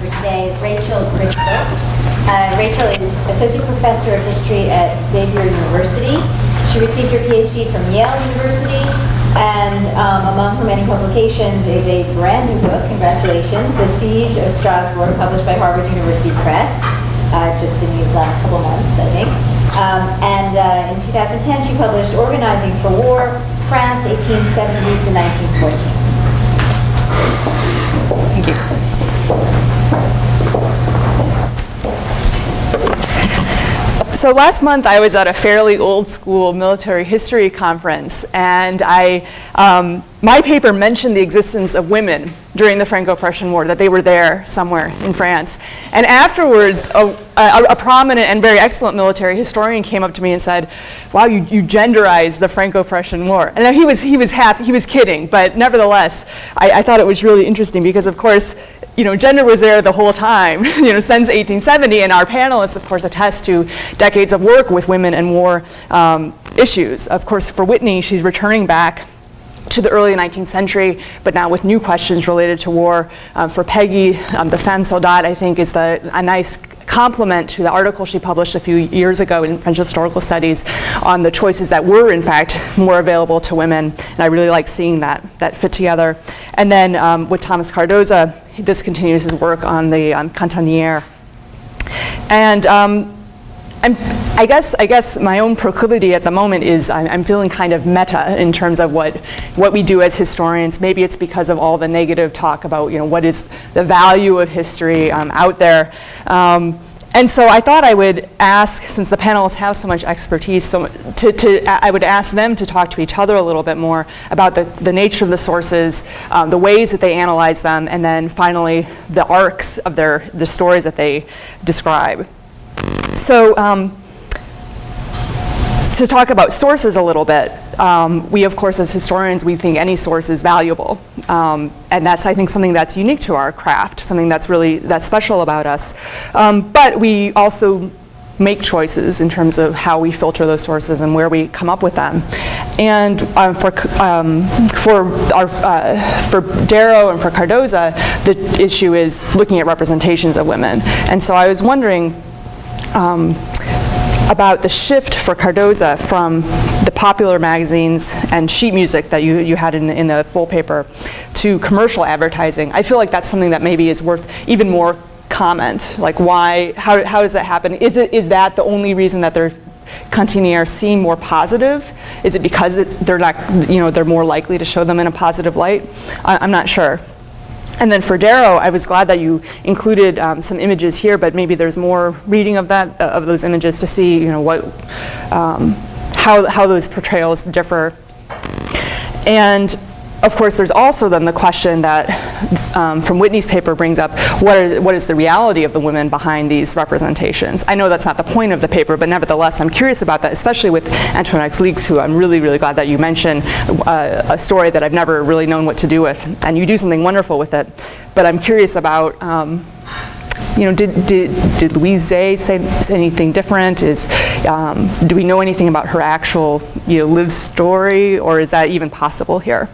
for today is Rachel Chrastil. Rachel is Associate Professor of History at Xavier University. She received her PhD from Yale University, and among her many publications is a brand new book, congratulations, The Siege of Strasbourg, published by Harvard University Press, just in these last couple months, I think. And in 2010, she published Organizing for War, France, 1870 to 1914. Thank you. So last month I was at a fairly old school military history conference, and my paper mentioned the existence of women during the Franco-Prussian War, that they were there somewhere in France. And afterwards, a prominent and very excellent military historian came up to me and said, "Wow, you genderize the Franco-Prussian War." And he was kidding, but nevertheless, I thought it was really interesting because, of course, gender was there the whole time, since 1870, and our panelists, of course, attest to decades of work with women and war issues. Of course, for Whitney, she's returning back to the early 19th century, but now with new questions related to war. For Peggy, the Femme-Soldat, I think, is a nice complement to the article she published a few years ago in French Historical Studies on the choices that were, in fact, more available to women. And I really like seeing that fit together. And then with Thomas Cardoza, this continues his work on the Cantinière. And I guess my own proclivity at the moment is I'm feeling kind of meta in terms of what we do as historians. Maybe it's because of all the negative talk about what is the value of history out there. And so I thought I would ask, since the panelists have so much expertise, I would ask them to talk to each other a little bit more about the nature of the sources, the ways that they analyze them, and then finally the arcs of the stories that they describe. So to talk about sources a little bit, we, of course, as historians, we think any source is valuable. And that's, I think, something that's unique to our craft, something that's special about us. But we also make choices in terms of how we filter those sources and where we come up with them. And for Darrow and for Cardoza, the issue is looking at representations of women. And so I was wondering about the shift for Cardoza from the popular magazines and sheet music that you had in the full paper to commercial advertising. I feel like that's something that maybe is worth even more comment. Like how does that happen? Is that the only reason that their Cantinière seem more positive? Is it because they're more likely to show them in a positive light? I'm not sure. And then for Darrow, I was glad that you included some images here, but maybe there's more reading of those images to see, how those portrayals differ. And of course, there's also then the question that from Whitney's paper brings up, what is the reality of the women behind these representations? I know that's not the point of the paper, but nevertheless, I'm curious about that, especially with Antoinette Leaks, who I'm really, really glad that you mentioned, a story that I've never really known what to do with. And you do something wonderful with it. But I'm curious about, did Louise say anything different? Do we know anything about her actual lived story, or is that even possible here?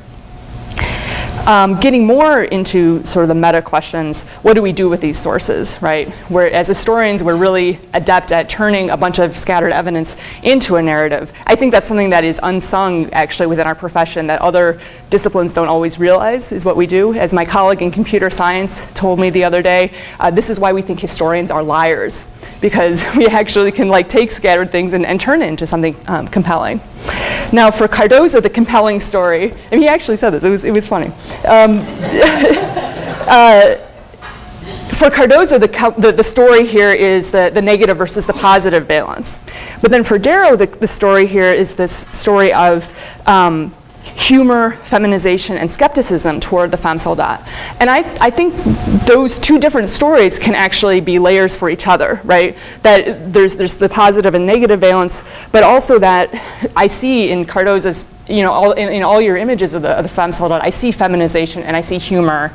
Getting more into sort of the meta questions, what do we do with these sources, right? As historians, we're really adept at turning a bunch of scattered evidence into a narrative. I think that's something that is unsung, actually, within our profession, that other disciplines don't always realize is what we do. As my colleague in computer science told me the other day, this is why we think historians are liars, because we actually can take scattered things and turn it into something compelling. Now for Cardoza, the compelling story, and he actually said this, it was funny. For Cardoza, the story here is the negative versus the positive valence. But then for Darrow, the story here is this story of humor, feminization, and skepticism toward the Femme-Soldat. And I think those two different stories can actually be layers for each other, right? That there's the positive and negative valence, but also that I see in Cardoza's, in all your images of the Femme-Soldat, I see feminization and I see humor,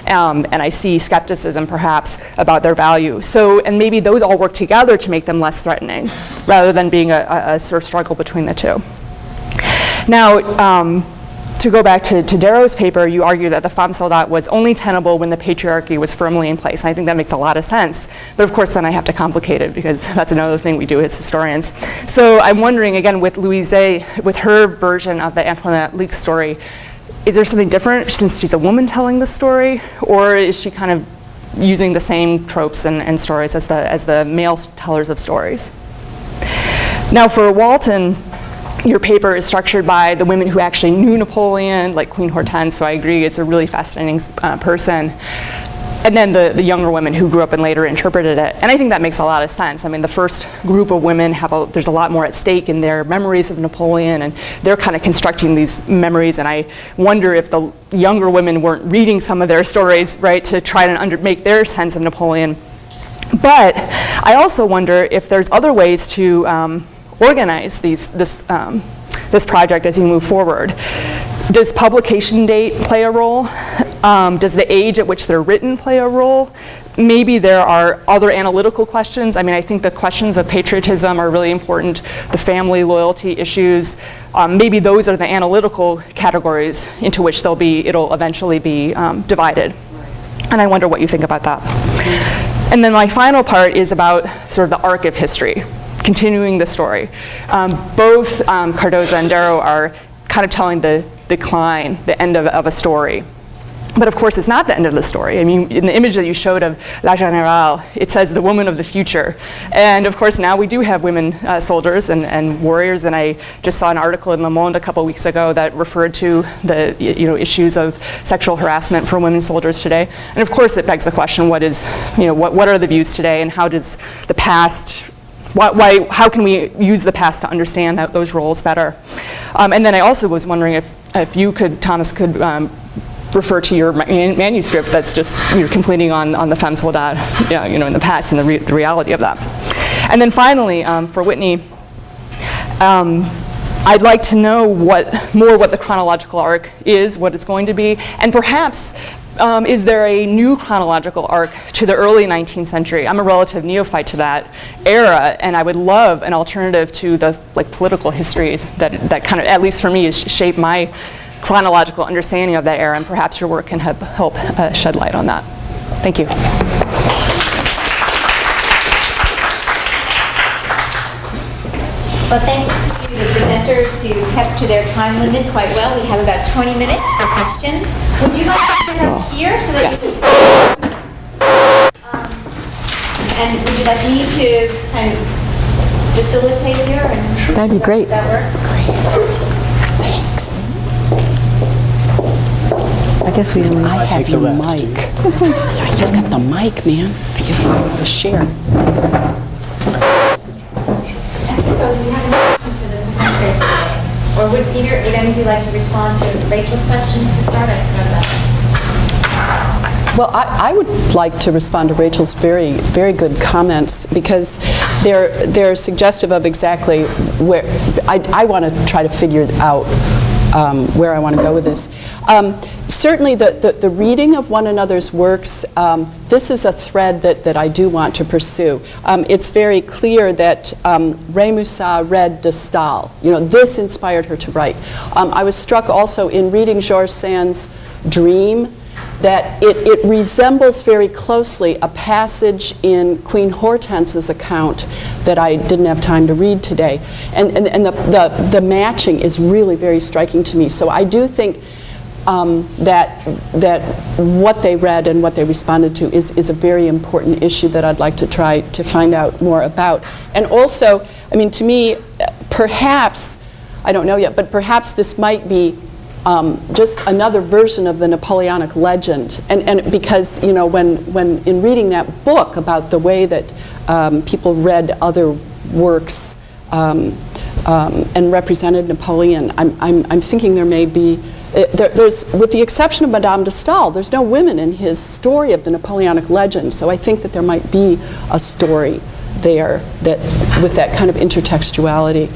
and I see skepticism perhaps about their value. So, and maybe those all work together to make them less threatening, rather than being a sort of struggle between the two. Now, to go back to Darrow's paper, you argue that the Femme-Soldat was only tenable when the patriarchy was firmly in place. And I think that makes a lot of sense. But of course, then I have to complicate it, because that's another thing we do as historians. So I'm wondering, again, with Louise, with her version of the Antoinette leak story, is there something different since she's a woman telling the story? Or is she kind of using the same tropes and stories as the male tellers of stories? Now for Walton, your paper is structured by the women who actually knew Napoleon, like Queen Hortense, so I agree it's a really fascinating person. And then the younger women who grew up and later interpreted it. And I think that makes a lot of sense. I mean, the first group of women there's a lot more at stake in their memories of Napoleon, and they're kind of constructing these memories, and I wonder if the younger women weren't reading some of their stories, right, to try to make their sense of Napoleon. But I also wonder if there's other ways to organize this project as you move forward. Does publication date play a role? Does the age at which they're written play a role? Maybe there are other analytical questions. I mean, I think the questions of patriotism are really important, the family loyalty issues. Maybe those are the analytical categories into which it'll eventually be divided. And I wonder what you think about that. And then my final part is about sort of the arc of history, continuing the story. Both Cardoza and Darrow are kind of telling the decline, the end of a story. But of course, it's not the end of the story. I mean, in the image that you showed of La Générale, it says the woman of the future. And of course, now we do have women soldiers and warriors. And I just saw an article in Le Monde a couple weeks ago that referred to the issues of sexual harassment for women soldiers today. And of course, it begs the question: what are the views today, and how does the past? How can we use the past to understand those roles better? And then I also was wondering if you could, Thomas, could refer to your manuscript that's just completing on the Femme-Soldat, in the past, and the reality of that. And then finally, for Whitney, I'd like to know what the chronological arc is, what it's going to be, and perhaps is there a new chronological arc to the early 19th century? I'm a relative neophyte to that era, and I would love an alternative to the political histories that kind of, at least for me, shape my chronological understanding of that era, and perhaps your work can help shed light on that. Thank you. Well, thanks to the presenters who kept to their time limits quite well. We have about 20 minutes for questions. Would you like to sit up here so that you can see? And would you like me to kind of facilitate here? And that'd be great. That work? Great. Thanks. I guess we only have your mic. Yeah, you've got the mic, man. You can share. So do you have any questions for the presenters today? Or would any of you like to respond to Rachel's questions to start? I forgot about that. Well, I would like to respond to Rachel's very, very good comments, because they're suggestive of exactly where I want to try to figure out where I want to go with this. Certainly the reading of one another's works, this is a thread that I do want to pursue. It's very clear that Rémusat read de Staël. This inspired her to write. I was struck also in reading Georges Sand's Dream that it resembles very closely a passage in Queen Hortense's account that I didn't have time to read today. And the matching is really very striking to me. So I do think that what they read and what they responded to is a very important issue that I'd like to try to find out more about. And also, I mean, to me, perhaps, I don't know yet, but perhaps this might be just another version of the Napoleonic legend. And because, when in reading that book about the way that people read other works and represented Napoleon, I'm thinking there may be, there's, with the exception of Madame de Staël, there's no women in his story of the Napoleonic legend. So I think that there might be a story there that with that kind of intertextuality.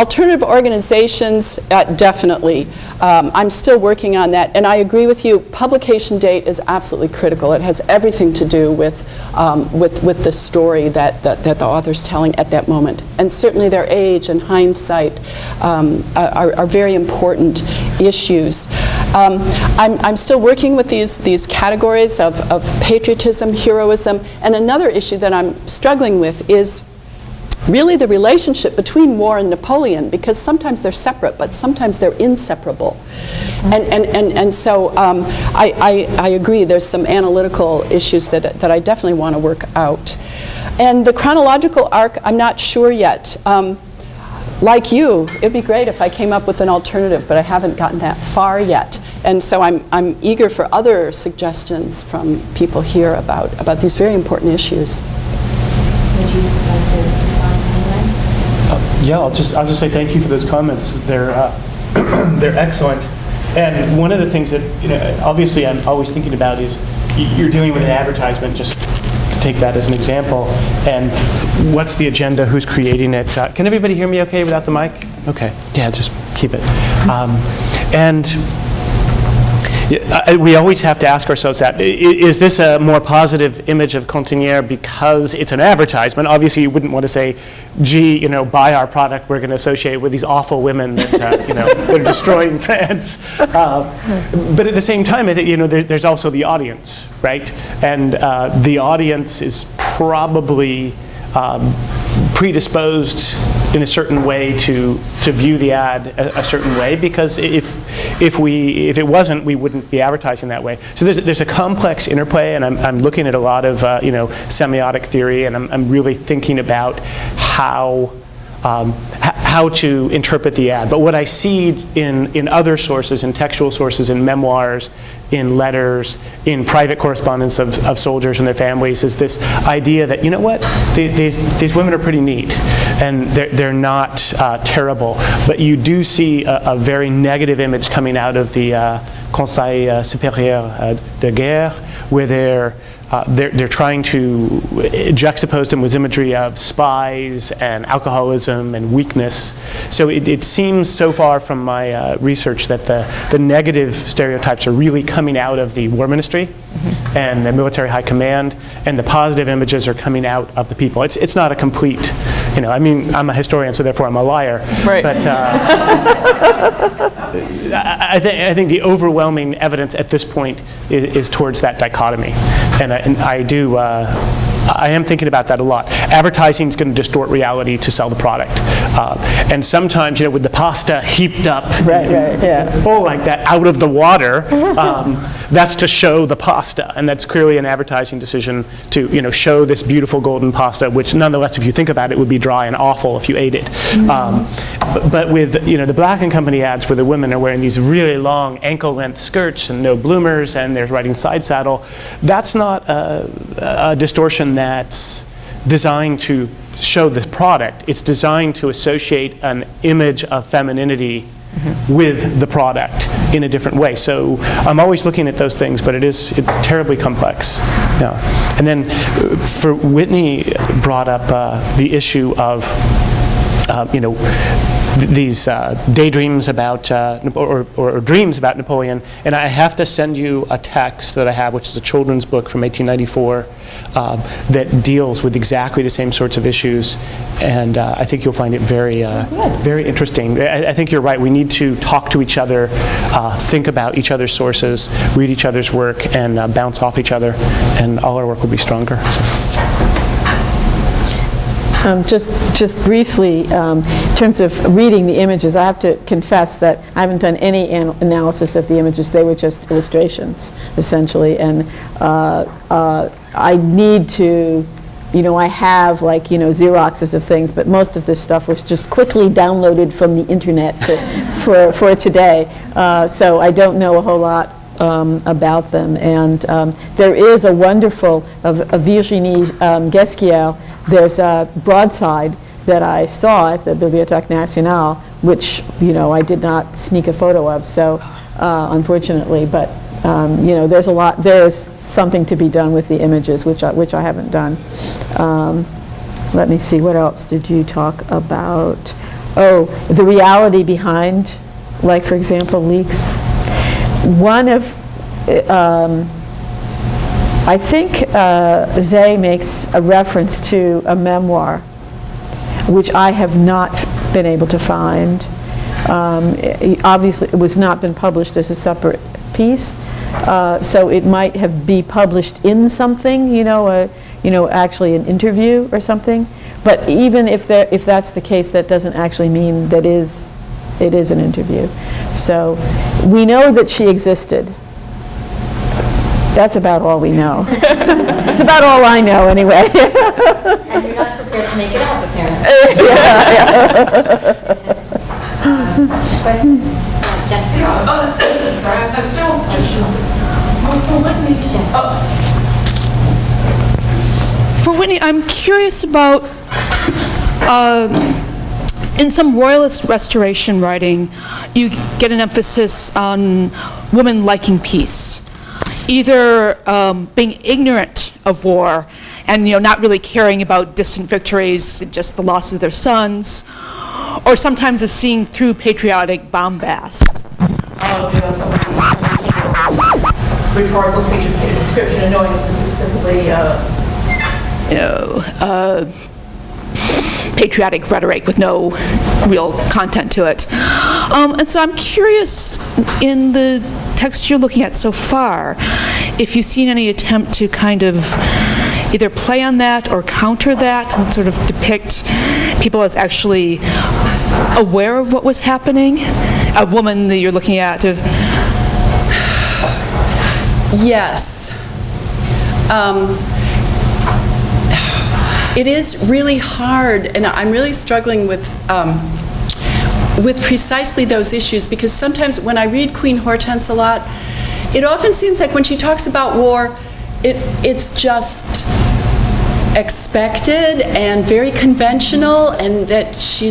Alternative organizations, definitely. I'm still working on that, and I agree with you. Publication date is absolutely critical. It has everything to do with the story that the author's telling at that moment, and certainly their age and hindsight are very important issues. I'm still working with these categories of patriotism, heroism, and another issue that I'm struggling with is really the relationship between war and Napoleon, because sometimes they're separate, but sometimes they're inseparable. And so I agree, there's some analytical issues that I definitely want to work out. And the chronological arc, I'm not sure yet. Like you, it'd be great if I came up with an alternative, but I haven't gotten that far yet. And so I'm eager for other suggestions from people here about these very important issues. Would you like to respond anyway? Yeah, I'll just say thank you for those comments. They're excellent. And one of the things that obviously I'm always thinking about is you're dealing with an advertisement. Just to take that as an example. And what's the agenda? Who's creating it? Can everybody hear me okay without the mic? Okay. Yeah, just keep it. We always have to ask ourselves that, is this a more positive image of Cantinière because it's an advertisement? Obviously, you wouldn't want to say, gee, buy our product, we're going to associate with these awful women that, they're destroying France. But at the same time, I think, there's also the audience, right? And the audience is probably predisposed in a certain way to view the ad a certain way, because if it wasn't, we wouldn't be advertising that way. So there's a complex interplay, and I'm looking at a lot of semiotic theory, and I'm really thinking about how to interpret the ad. But what I see in other sources, in textual sources, in memoirs, in letters, in private correspondence of soldiers and their families, is this idea that, you know what, these women are pretty neat, and they're not terrible. But you do see a very negative image coming out of the Conseil supérieur de guerre, where they're trying to juxtapose them with imagery of spies and alcoholism and weakness. So it seems so far from my research that the negative stereotypes are really coming out of the war ministry and the military high command, and the positive images are coming out of the people. It's not a complete, I'm a historian, so therefore I'm a liar. Right. But I think the overwhelming evidence at this point is towards that dichotomy. And I am thinking about that a lot. Advertising is going to distort reality to sell the product. And sometimes, with the pasta heaped up, like that, out of the water, that's to show the pasta. And that's clearly an advertising decision to, show this beautiful golden pasta, which nonetheless, if you think about it, would be dry and awful if you ate it. But with, the Black & Company ads where the women are wearing these really long ankle-length skirts and no bloomers, and they're riding side saddle, that's not a distortion that's designed to show the product. It's designed to associate an image of femininity with the product in a different way. So I'm always looking at those things, but it's terribly complex. Yeah. And then for Whitney brought up the issue of these daydreams about, or dreams about Napoleon, and I have to send you a text that I have, which is a children's book from 1894, that deals with exactly the same sorts of issues, and I think you'll find it very, very interesting. I think you're right. We need to talk to each other, think about each other's sources, read each other's work, and bounce off each other, and all our work will be stronger. Just briefly, in terms of reading the images, I have to confess that I haven't done any analysis of the images. They were just illustrations, essentially, and I need to, I have Xeroxes of things, but most of this stuff was just quickly downloaded from the internet for today, so I don't know a whole lot about them. And there is a wonderful, of Virginie Guesquière, there's a broadside that I saw at the Bibliothèque Nationale, which, I did not sneak a photo of, so unfortunately, but there's something to be done with the images, which I haven't done. Let me see, what else did you talk about? the reality behind, like, for example, leaks. One of, I think Zay makes a reference to a memoir, which I have not been able to find. Obviously, it was not been published as a separate piece, so it might have be published in something, actually an interview or something. But even if that's the case, that doesn't actually mean that it is an interview. So we know that she existed. That's about all we know. It's about all I know, anyway. And you're not prepared to make it up, apparently. Questions? Jeff? Sorry, I have several questions. For Whitney, for Whitney, I'm curious about, in some royalist restoration writing, you get an emphasis on women liking peace. Either being ignorant of war and not really caring about distant victories, just the loss of their sons, or sometimes of seeing through patriotic bombast. Some rhetorical speech and description and knowing that this is simply patriotic rhetoric with no real content to it. And so I'm curious, in the text you're looking at so far, if you've seen any attempt to kind of either play on that or counter that and sort of depict people as actually aware of what was happening? A woman that you're looking at to... Yes. It is really hard, and I'm really struggling with precisely those issues, because sometimes when I read Queen Hortense a lot, it often seems like when she talks about war, it's just expected and very conventional, and that she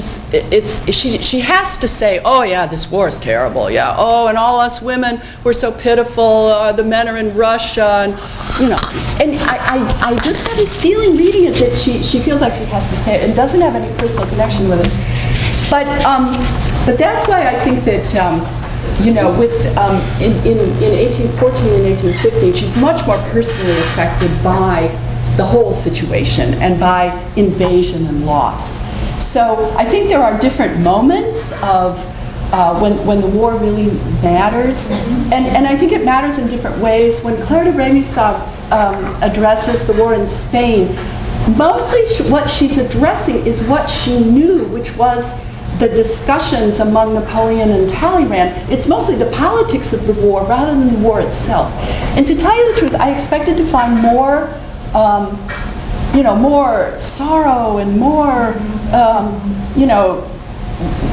has to say, oh yeah, this war is terrible, yeah, oh, and all us women, we're so pitiful, the men are in Russia, and and I just have this feeling reading it that she feels like she has to say it and doesn't have any personal connection with it. But that's why I think that with in 1814 and 1815, she's much more personally affected by the whole situation and by invasion and loss. So I think there are different moments of when the war really matters, and I think it matters in different ways. When Claire de Rémusat addresses the war in Spain, mostly what she's addressing is what she knew, which was the discussions among Napoleon and Talleyrand. It's mostly the politics of the war rather than the war itself. And to tell you the truth, I expected to find more more sorrow and more,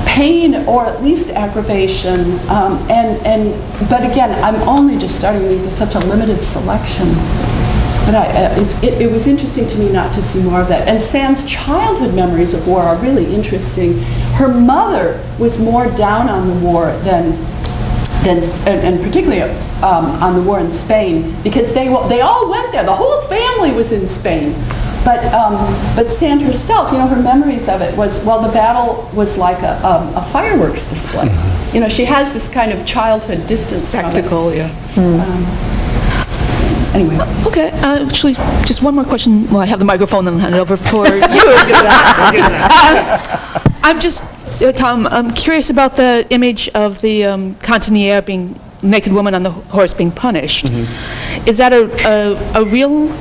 pain or at least aggravation. But again, I'm only just starting these as such a limited selection. But it was interesting to me not to see more of that. And Sand's childhood memories of war are really interesting. Her mother was more down on the war than and particularly on the war in Spain, because they all went there. The whole family was in Spain. But Sand herself, her memories of it was, well, the battle was like a fireworks display. She has this kind of childhood distance Spectacle, yeah. Anyway. Okay, actually, just one more question while I have the microphone, then I'll hand it over for you. I'm just, Tom, I'm curious about the image of the Cantinière being naked woman on the horse being punished. Is that a real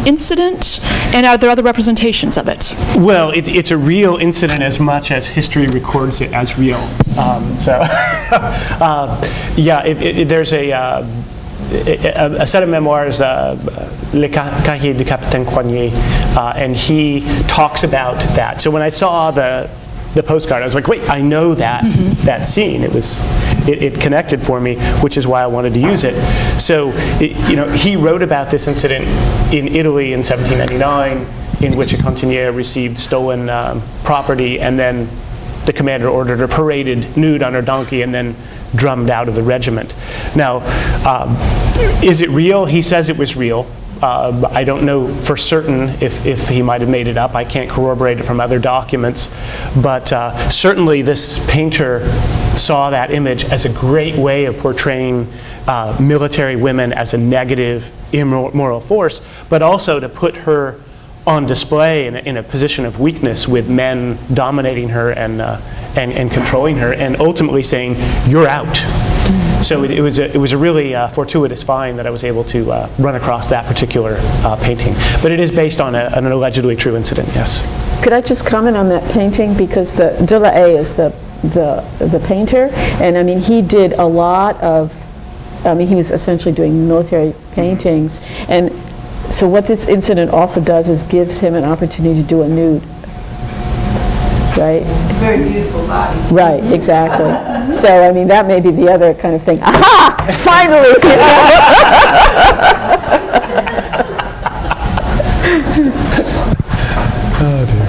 incident, and are there other representations of it? Well, it's a real incident as much as history records it as real. There's a set of memoirs, Le Cahier du Capitaine Coignet, and he talks about that. So when I saw the postcard, I was like, wait, I know that that scene. It connected for me, which is why I wanted to use it. So he wrote about this incident in Italy in 1799, in which a Cantinière received stolen property, and then the commander ordered her paraded nude on her donkey and then drummed out of the regiment. Now, is it real? He says it was real. I don't know for certain if he might have made it up. I can't corroborate it from other documents. But certainly this painter saw that image as a great way of portraying military women as a negative, immoral force, but also to put her on display in a position of weakness with men dominating her and controlling her, and ultimately saying, "You're out." So it was a really fortuitous find that I was able to run across that particular painting. But it is based on an allegedly true incident, yes. Could I just comment on that painting? Because the De La Haye is the painter, and I mean, he did a lot of, he was essentially doing military paintings, and so what this incident also does is gives him an opportunity to do a nude. Right? It's a very beautiful body. Right, exactly. So, I mean, that may be the other kind of thing. Aha! Finally! Oh, dear.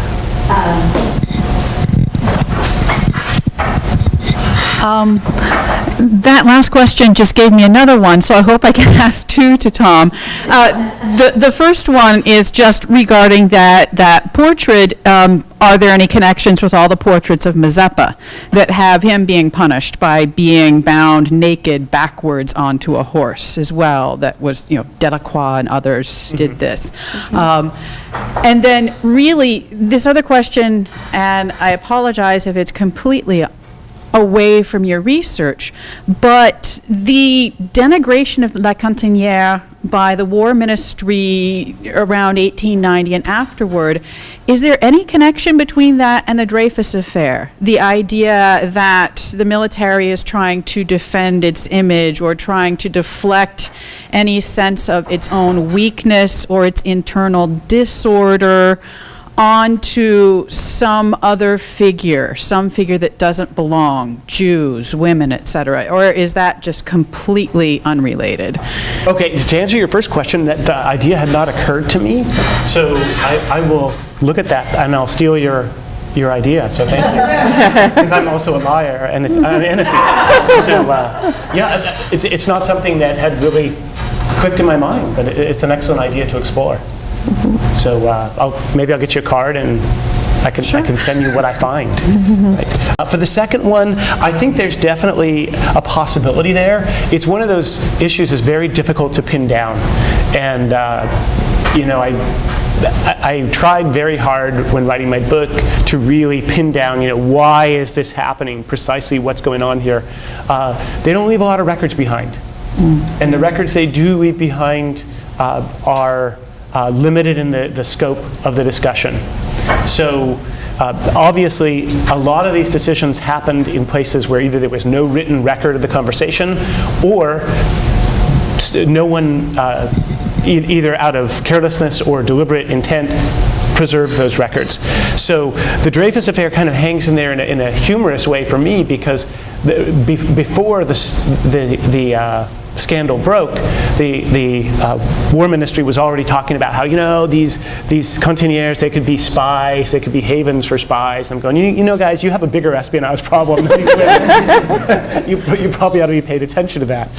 That last question just gave me another one, so I hope I can ask two to Tom. The first one is just regarding that portrait. Are there any connections with all the portraits of Mazeppa that have him being punished by being bound naked backwards onto a horse as well? That was, Delacroix and others did this. And then really, this other question, and I apologize if it's completely away from your research, but the denigration of La Cantinière by the War Ministry around 1890 and afterward, is there any connection between that and the Dreyfus affair? The idea that the military is trying to defend its image or trying to deflect any sense of its own weakness or its internal disorder onto some other figure, some figure that doesn't belong, Jews, women, etc., or is that just completely unrelated? Okay, to answer your first question, that the idea had not occurred to me, so I will look at that and I'll steal your idea, so thank you. Because I'm also a liar and I'm an thief. So yeah, it's not something that had really clicked in my mind, but it's an excellent idea to explore. So maybe I'll get you a card and I can send you what I find. Right. For the second one, I think there's definitely a possibility there. It's one of those issues that's very difficult to pin down. And I tried very hard when writing my book to really pin down, why is this happening, precisely what's going on here. They don't leave a lot of records behind. And the records they do leave behind are limited in the scope of the discussion. So obviously, a lot of these decisions happened in places where either there was no written record of the conversation or no one, either out of carelessness or deliberate intent, preserved those records. So the Dreyfus affair kind of hangs in there in a humorous way for me because before the scandal broke, the War Ministry was already talking about how, these Cantinières, they could be spies, they could be havens for spies. I'm going, guys, you have a bigger espionage problem than these women. you probably ought to be paid attention to that.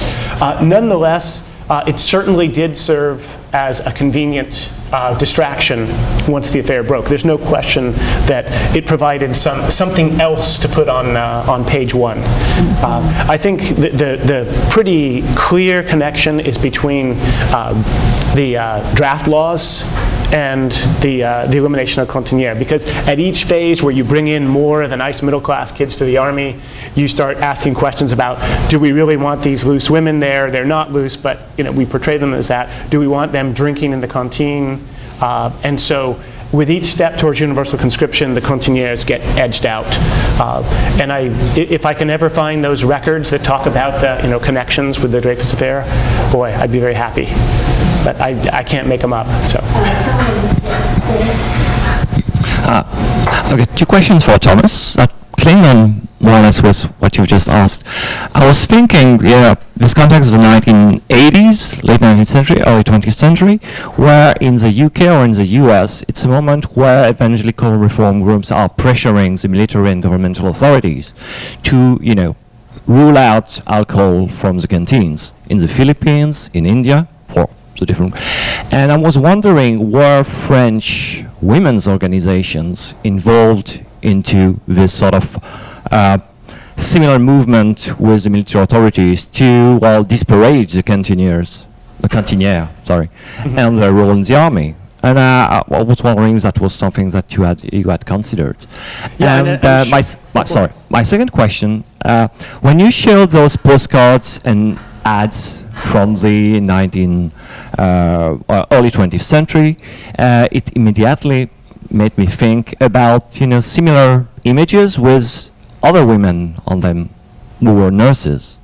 Nonetheless, it certainly did serve as a convenient distraction once the affair broke. There's no question that it provided something else to put on page one. I think the pretty clear connection is between the draft laws and the elimination of Cantinière, because at each phase where you bring in more of the nice middle-class kids to the army, you start asking questions about, do we really want these loose women there? They're not loose, but we portray them as that. Do we want them drinking in the canteen? And so with each step towards universal conscription, the Cantinières get edged out. And if I can ever find those records that talk about the connections with the Dreyfus affair, boy, I'd be very happy. But I can't make them up. So. Okay, two questions for Thomas that cling on more or less with what you've just asked. I was thinking, this context of the 1980s, late 19th century, early 20th century, where in the UK or in the US, it's a moment where evangelical reform groups are pressuring the military and governmental authorities to, rule out alcohol from the canteens. In the Philippines, in India, for the different. And I was wondering, were French women's organizations involved into this sort of similar movement with the military authorities to, well, disparage the Cantinière, and their role in the army? And I was wondering if that was something that you had considered. Yeah, and my second question: when you showed those postcards and ads from the early 20th century, it immediately made me think about similar images with other women on them who were nurses.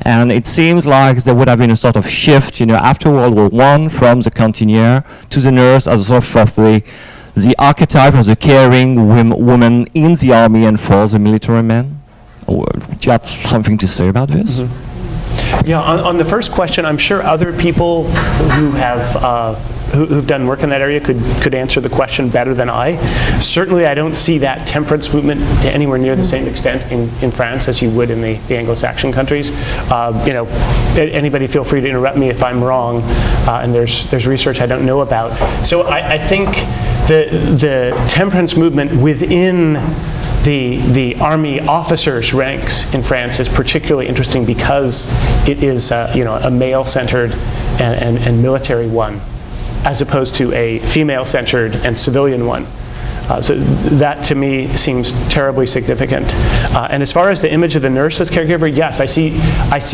And it seems like there would have been a sort of shift, after World War I, from the Cantinière to the nurse as a sort of the archetype of the caring woman in the army and for the military men. Do you have something to say about this? Mm-hmm. Yeah, on the first question, I'm sure other people who have who've done work in that area could answer the question better than I. Certainly, I don't see that temperance movement to anywhere near the same extent in France as you would in the Anglo-Saxon countries. Anybody feel free to interrupt me if I'm wrong, and there's research I don't know about. So I think the temperance movement within the army officers' ranks in France is particularly interesting because it is a male-centered and military one, as opposed to a female-centered and civilian one. So that, to me, seems terribly significant. And as far as the image of the nurse as caregiver, yes, I see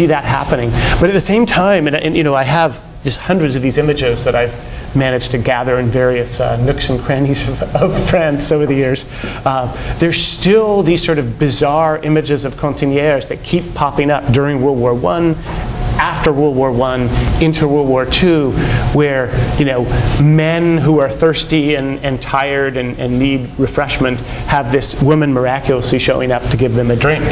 that happening. But at the same time, and I have just hundreds of these images that I've managed to gather in various nooks and crannies of France over the years. There's still these sort of bizarre images of Cantinières that keep popping up during World War I, after World War I, into World War II, where men who are thirsty and tired and need refreshment have this woman miraculously showing up to give them a drink.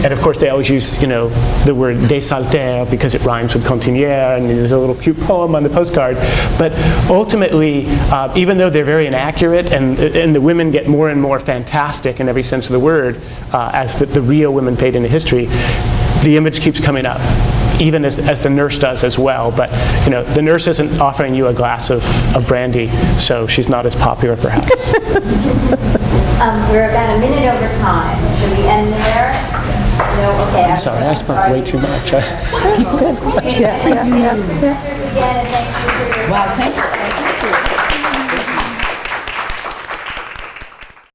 And of course they always use the word désaltère because it rhymes with Cantinière, and there's a little cute poem on the postcard. But ultimately, even though they're very inaccurate and the women get more and more fantastic in every sense of the word as the real women fade into history, the image keeps coming up, even as the nurse does as well. But the nurse isn't offering you a glass of brandy, so she's not as popular perhaps. We're about a minute over time. Should we end there? No? Okay. I'm sorry, I spoke way too much. Thank you for your Wow, thanks.